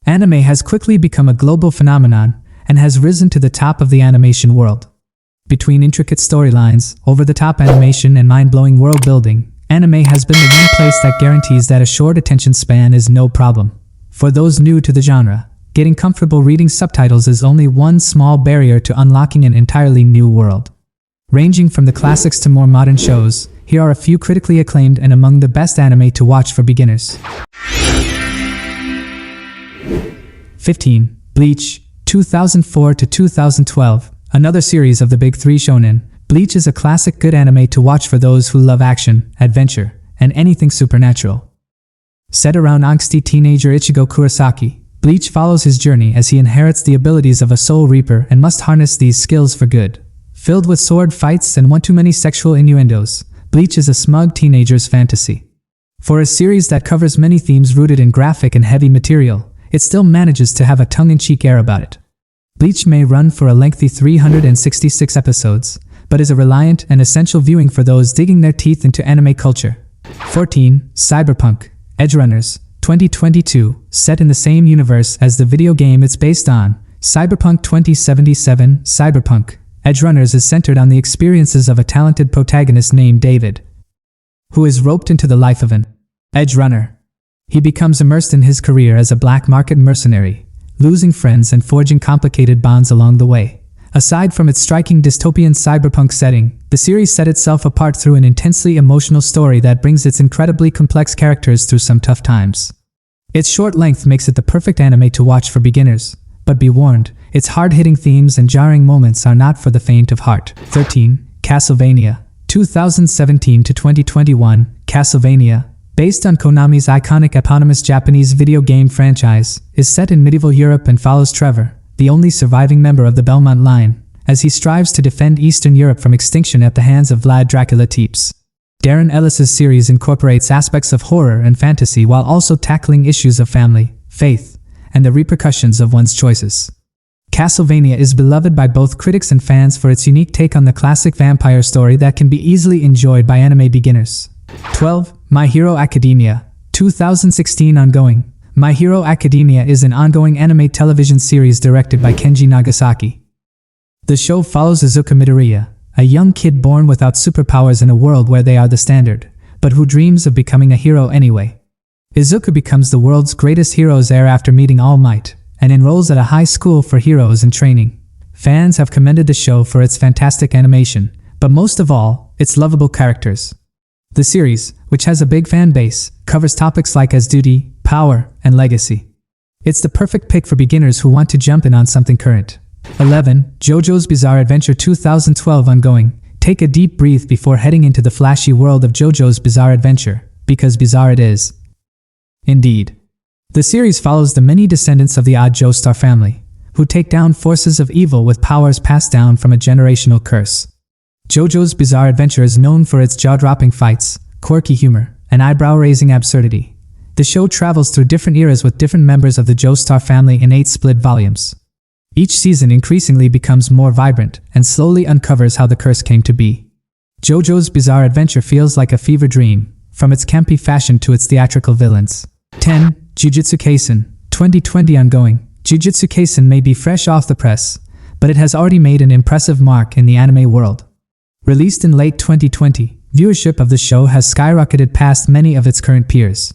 Anime has quickly become a global phenomenon and has risen to the top of the animation world. Between intricate storylines, over-the-top animation, and mind-blowing world building, anime has been the one place that guarantees that a short attention span is no problem. For those new to the genre, getting comfortable reading subtitles is only one small barrier to unlocking an entirely new world. Ranging from the classics to more modern shows, here are a few critically acclaimed and among the best anime to watch for beginners. 15. Bleach, 2004 to 2012. Another series of the big three shonen, Bleach is a classic good anime to watch for those who love action, adventure, and anything supernatural. Set around angsty teenager Ichigo Kurosaki, Bleach follows his journey as he inherits the abilities of a soul reaper and must harness these skills for good. Filled with sword fights and one too many sexual innuendos, Bleach is a smug teenager's fantasy. For a series that covers many themes rooted in graphic and heavy material, it still manages to have a tongue-in-cheek air about it. Bleach may run for a lengthy 366 episodes, but is a reliant and essential viewing for those digging their teeth into anime culture. 14. Cyberpunk, Edgerunners, 2022, set in the same universe as the video game it's based on, Cyberpunk 2077. Cyberpunk, Edgerunners is centered on the experiences of a talented protagonist named David, who is roped into the life of an Edgerunner. He becomes immersed in his career as a black market mercenary, losing friends and forging complicated bonds along the way. Aside from its striking dystopian cyberpunk setting, the series set itself apart through an intensely emotional story that brings its incredibly complex characters through some tough times. Its short length makes it the perfect anime to watch for beginners, but be warned, its hard-hitting themes and jarring moments are not for the faint of heart. 13. Castlevania, 2017 to 2021. Castlevania, based on Konami's iconic eponymous Japanese video game franchise, is set in medieval Europe and follows Trevor, the only surviving member of the Belmont line, as he strives to defend Eastern Europe from extinction at the hands of Vlad Dracula Teeps. Darren Ellis's series incorporates aspects of horror and fantasy while also tackling issues of family, faith, and the repercussions of one's choices. Castlevania is beloved by both critics and fans for its unique take on the classic vampire story that can be easily enjoyed by anime beginners. 12. My Hero Academia, 2016 ongoing. My Hero Academia is an ongoing anime television series directed by Kenji Nagasaki. The show follows Izuka Midoriya, a young kid born without superpowers in a world where they are the standard, but who dreams of becoming a hero anyway. Izuka becomes the world's greatest hero's heir after meeting All Might, and enrolls at a high school for heroes in training. Fans have commended the show for its fantastic animation, but most of all, its lovable characters. The series, which has a big fan base, covers topics like as duty, power, and legacy. It's the perfect pick for beginners who want to jump in on something current. 11. JoJo's Bizarre Adventure 2012 ongoing. Take a deep breath before heading into the flashy world of JoJo's Bizarre Adventure, because bizarre it is. Indeed. The series follows the many descendants of the odd Joestar family, who take down forces of evil with powers passed down from a generational curse. JoJo's Bizarre Adventure is known for its jaw-dropping fights, quirky humor, and eyebrow-raising absurdity. The show travels through different eras with different members of the Joestar family in 8 split volumes. Each season increasingly becomes more vibrant and slowly uncovers how the curse came to be. JoJo's Bizarre Adventure feels like a fever dream, from its campy fashion to its theatrical villains. 10. Jujutsu Kaisen, 2020 ongoing. Jujutsu Kaisen may be fresh off the press, but it has already made an impressive mark in the anime world. Released in late 2020, viewership of the show has skyrocketed past many of its current peers.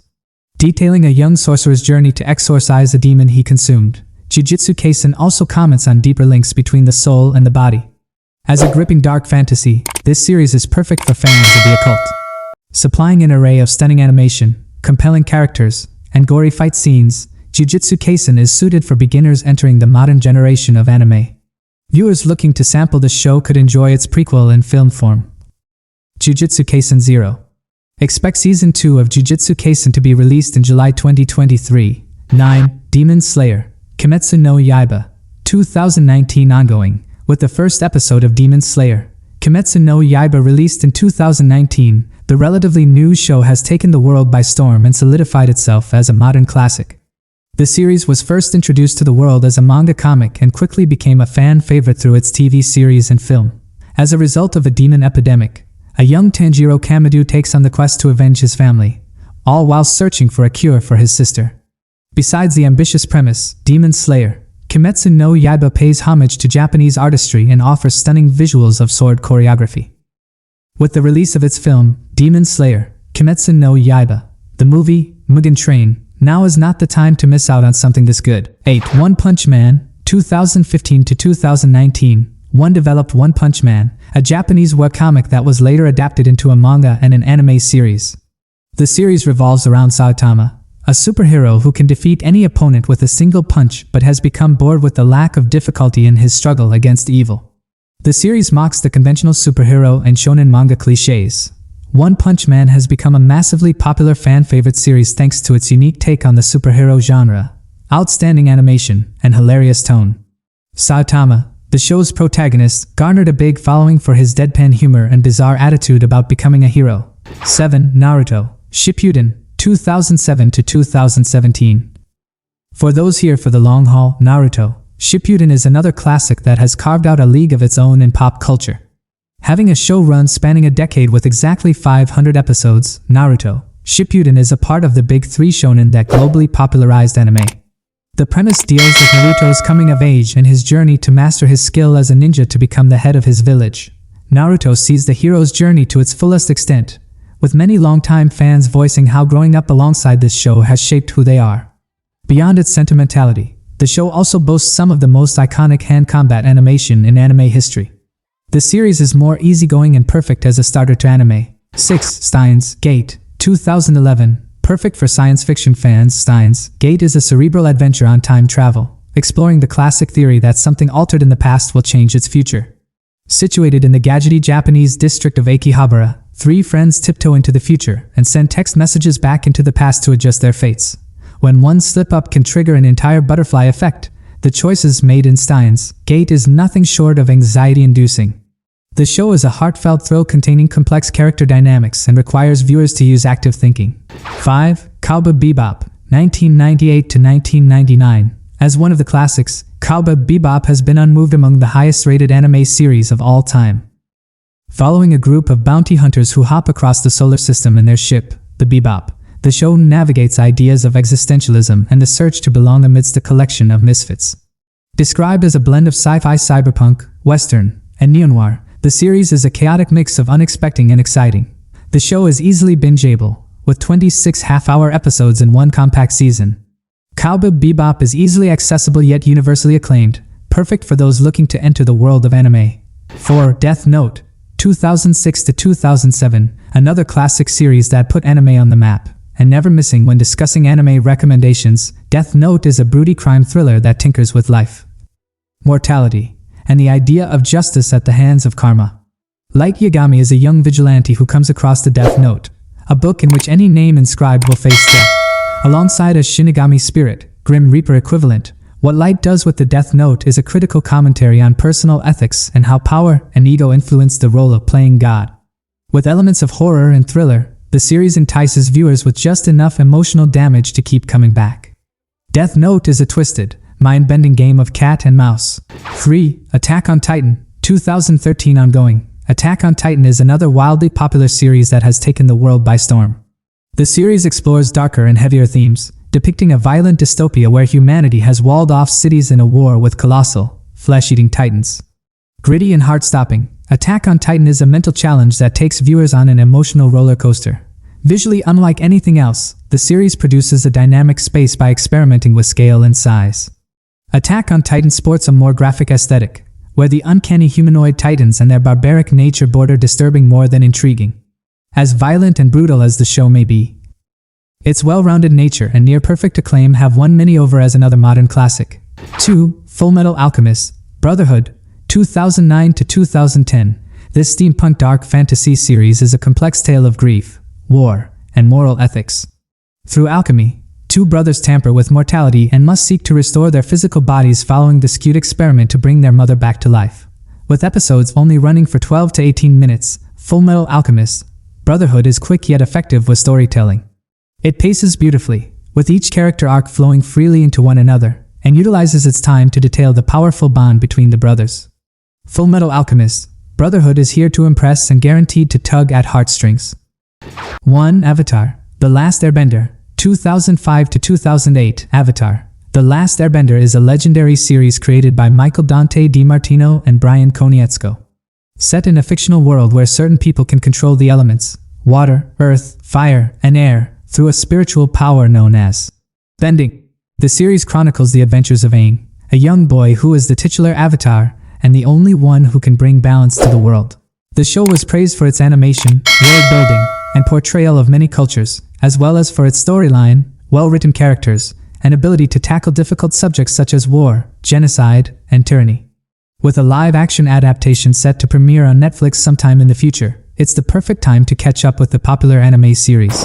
Detailing a young sorcerer's journey to exorcise a demon he consumed, Jujutsu Kaisen also comments on deeper links between the soul and the body. As a gripping dark fantasy, this series is perfect for fans of the occult. Supplying an array of stunning animation, compelling characters, and gory fight scenes, Jujutsu Kaisen is suited for beginners entering the modern generation of anime. Viewers looking to sample the show could enjoy its prequel in film form. Jujutsu Kaisen 0. Expect Season 2 of Jujutsu Kaisen to be released in July 2023. 9. Demon Slayer, Kimetsu no Yaiba, 2019 ongoing. With the first episode of Demon Slayer, Kimetsu no Yaiba released in 2019, the relatively new show has taken the world by storm and solidified itself as a modern classic. The series was first introduced to the world as a manga comic and quickly became a fan favorite through its TV series and film. As a result of a demon epidemic, a young Tanjiro Kamado takes on the quest to avenge his family, all while searching for a cure for his sister. Besides the ambitious premise, Demon Slayer, Kimetsu no Yaiba pays homage to Japanese artistry and offers stunning visuals of sword choreography. With the release of its film, Demon Slayer, Kimetsu no Yaiba, the movie, Mugen Train, now is not the time to miss out on something this good. 8. One Punch Man, 2015 to 2019. One developed One Punch Man, a Japanese webcomic that was later adapted into a manga and an anime series. The series revolves around Saitama, a superhero who can defeat any opponent with a single punch but has become bored with the lack of difficulty in his struggle against evil. The series mocks the conventional superhero and shonen manga cliches. One Punch Man has become a massively popular fan-favorite series thanks to its unique take on the superhero genre, outstanding animation, and hilarious tone. Saitama, the show's protagonist, garnered a big following for his deadpan humor and bizarre attitude about becoming a hero. 7. Naruto Shippuden, 2007 to 2017. For those here for the long haul, Naruto Shippuden is another classic that has carved out a league of its own in pop culture. Having a show run spanning a decade with exactly 500 episodes, Naruto Shippuden is a part of the big three shonen that globally popularized anime. The premise deals with Naruto's coming of age and his journey to master his skill as a ninja to become the head of his village. Naruto sees the hero's journey to its fullest extent, with many longtime fans voicing how growing up alongside this show has shaped who they are. Beyond its sentimentality, the show also boasts some of the most iconic hand combat animation in anime history. The series is more easygoing and perfect as a starter to anime. 6. Steins Gate, 2011. Perfect for science fiction fans, Steins Gate is a cerebral adventure on time travel, exploring the classic theory that something altered in the past will change its future. Situated in the gadgety Japanese district of Akihabara, three friends tiptoe into the future and send text messages back into the past to adjust their fates. When one slip-up can trigger an entire butterfly effect, the choices made in Steins Gate is nothing short of anxiety-inducing. The show is a heartfelt thrill containing complex character dynamics and requires viewers to use active thinking. 5. Kaaba Bebop, 1998 to 1999. As one of the classics, Kaaba Bebop has been unmoved among the highest-rated anime series of all time. Following a group of bounty hunters who hop across the solar system in their ship, the Bebop, the show navigates ideas of existentialism and the search to belong amidst a collection of misfits. Described as a blend of sci-fi, cyberpunk, western, and neo-noir, the series is a chaotic mix of unexpected and exciting. The show is easily bingeable, with 26 half-hour episodes in one compact season. Kaaba Bebop is easily accessible yet universally acclaimed, perfect for those looking to enter the world of anime. 4. Death Note, 2006 to 2007, another classic series that put anime on the map. And never missing when discussing anime recommendations, Death Note is a broody crime thriller that tinkers with life, mortality, and the idea of justice at the hands of karma. Light Yagami is a young vigilante who comes across the Death Note, a book in which any name inscribed will face death. Alongside a Shinigami spirit, Grim Reaper equivalent, what Light does with the Death Note is a critical commentary on personal ethics and how power and ego influence the role of playing God. With elements of horror and thriller, the series entices viewers with just enough emotional damage to keep coming back. Death Note is a twisted, mind-bending game of cat and mouse. 3. Attack on Titan, 2013 ongoing. Attack on Titan is another wildly popular series that has taken the world by storm. The series explores darker and heavier themes, depicting a violent dystopia where humanity has walled off cities in a war with colossal, flesh-eating titans. Gritty and heart-stopping, Attack on Titan is a mental challenge that takes viewers on an emotional roller coaster. Visually unlike anything else, the series produces a dynamic space by experimenting with scale and size. Attack on Titan sports a more graphic aesthetic, where the uncanny humanoid titans and their barbaric nature border disturbing more than intriguing. As violent and brutal as the show may be, its well-rounded nature and near-perfect acclaim have won many over as another modern classic. 2. Fullmetal Alchemist, Brotherhood, 2009 to 2010. This steampunk dark fantasy series is a complex tale of grief, war, and moral ethics. Through alchemy, two brothers tamper with mortality and must seek to restore their physical bodies following the skewed experiment to bring their mother back to life. With episodes only running for 12 to 18 minutes, Fullmetal Alchemist, Brotherhood is quick yet effective with storytelling. It paces beautifully, with each character arc flowing freely into one another, and utilizes its time to detail the powerful bond between the brothers. Fullmetal Alchemist, Brotherhood is here to impress and guaranteed to tug at heartstrings. 1. Avatar, The Last Airbender, 2005 to 2008, Avatar. The Last Airbender is a legendary series created by Michael Dante DiMartino and Brian Konietzko. Set in a fictional world where certain people can control the elements, water, earth, fire, and air, through a spiritual power known as bending. The series chronicles the adventures of Aang, a young boy who is the titular avatar and the only one who can bring balance to the world. The show was praised for its animation, world building, and portrayal of many cultures, as well as for its storyline, well-written characters, and ability to tackle difficult subjects such as war, genocide, and tyranny. With a live-action adaptation set to premiere on Netflix sometime in the future, it's the perfect time to catch up with the popular anime series.